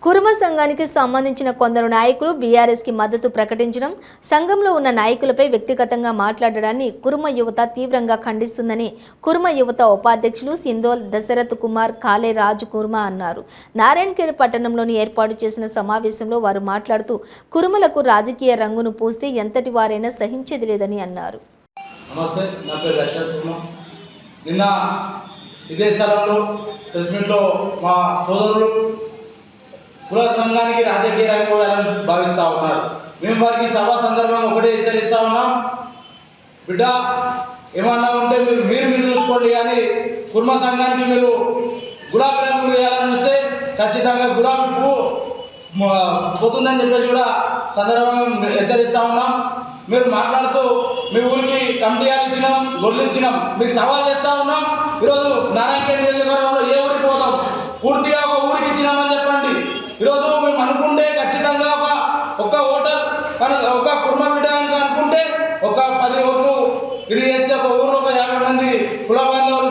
కుర్మ సంఘానికి సంబంధించిన కొందరు నాయకులు బీఆర్ఎస్కి మద్దతు ప్రకటించడం, సంఘంలో ఉన్న నాయకులపై వ్యక్తిగతంగా మాట్లాడడాన్ని కుర్మ యువత తీవ్రంగా ఖండిస్తుందని కుర్మ యువత ఉపాధ్యక్షులు సింధోల్ దశరథ్ కుమార్ కాలే రాజ్ కుర్మ అన్నారు. నారాయణఖేడ్ పట్టణంలోని ఏర్పాటు చేసిన సమావేశంలో వారు మాట్లాడుతూ కుర్మలకు రాజకీయ రంగును పూస్తే ఎంతటి వారైనా సహించేది లేదని అన్నారు. నమస్తే, నా పేరు దశరథ్ కుమార్. నిన్న ఇదే స్థలంలో ప్రెస్ మీట్లో మా సోదరులు కుల సంఘానికి రాజకీయ రంగం వేయాలని భావిస్తూ ఉన్నారు. మేము వారికి సభా సందర్భంగా ఒకటే హెచ్చరిస్తూ ఉన్నాం, బిడ్డ ఏమన్నా ఉంటే మీరు చూసుకోండి, కానీ కుర్మ సంఘానికి మీరు గులాబీ రంగు వేయాలని చూస్తే ఖచ్చితంగా గులాబీ పువ్వు పోతుందని చెప్పేసి కూడా సందర్భంగా హెచ్చరిస్తూ ఉన్నాం. మీరు మాట్లాడుతూ మీ ఊరికి కమిటీలు ఇచ్చినాం, గొర్రెలు ఇచ్చినాం, మీకు సవాల్ చేస్తూ ఉన్నాం. ఈరోజు నారాయణఖేడ్ నియోజకవర్గంలో ఏ ఊరికి పోతాం, పూర్తిగా ఒక ఊరికి ఇచ్చినామని చెప్పండి. ఈరోజు మేము అనుకుంటే ఖచ్చితంగా ఒక ఓటర్ ఒక కుర్మ బిడ్డ అనుకుంటే ఒక 10 ఓట్లు ఇది చేస్తే ఒక ఊరిలో ఒక 50 మంది కుల బాంధవులు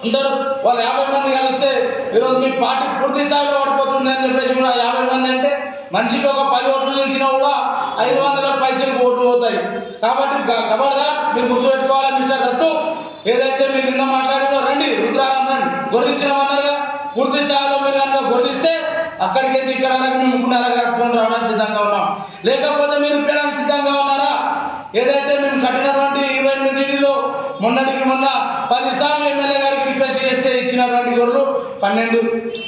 ఉంటారు. వాళ్ళు 50 మంది కలిస్తే ఈరోజు మీ పార్టీ పూర్తి స్థాయిలో ఓడిపోతుంది అని చెప్పేసి కూడా 50 మంది అంటే మనిషికి ఒక 10 ఓట్లు నిలిచినా కూడా 500 పైచలకు ఓట్లు పోతాయి. కాబట్టి ఖబర్దార్ మీరు గుర్తుపెట్టుకోవాలి. మిస్టర్ దత్తు, ఏదైతే మీరు నిన్న మాట్లాడిందో రండి, రుద్రారాం రండి, గొర్రెలిచ్చినామన్నారుగా, పూర్తి స్థాయిలో మీరు కనుక గొర్రెలిస్తే అక్కడికి వచ్చి ఇక్కడ వరకు మేము ముక్కున్నరకు రాసుకొని రావడానికి సిద్ధంగా ఉన్నాం. లేకపోతే మీరు ఇప్పడానికి సిద్ధంగా ఉన్నారా? ఏదైతే మేము కట్టినటువంటి 28 టీడీలో మొన్నటికి మొన్న 10 సార్లు ఎమ్మెల్యే గారికి రిక్వెస్ట్ చేస్తే ఇచ్చినటువంటి గొర్రెలు 12,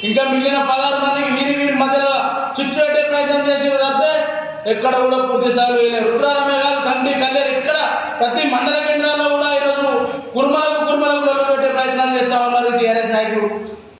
ఇంకా మిగిలిన 16 మందికి వీరి మధ్యలో చుట్టూ పెట్టే ప్రయత్నం చేసి తప్పితే ఎక్కడ కూడా పూర్తి సార్లు వేయలేదు. రుద్రారామే కాదు, కంటి కల్లేరు ఇక్కడ ప్రతి మండల కేంద్రాల్లో కూడా ఈరోజు కుర్మలకు పెట్టే ప్రయత్నాలు చేస్తూ ఉన్నారు టీఆర్ఎస్ నాయకులు.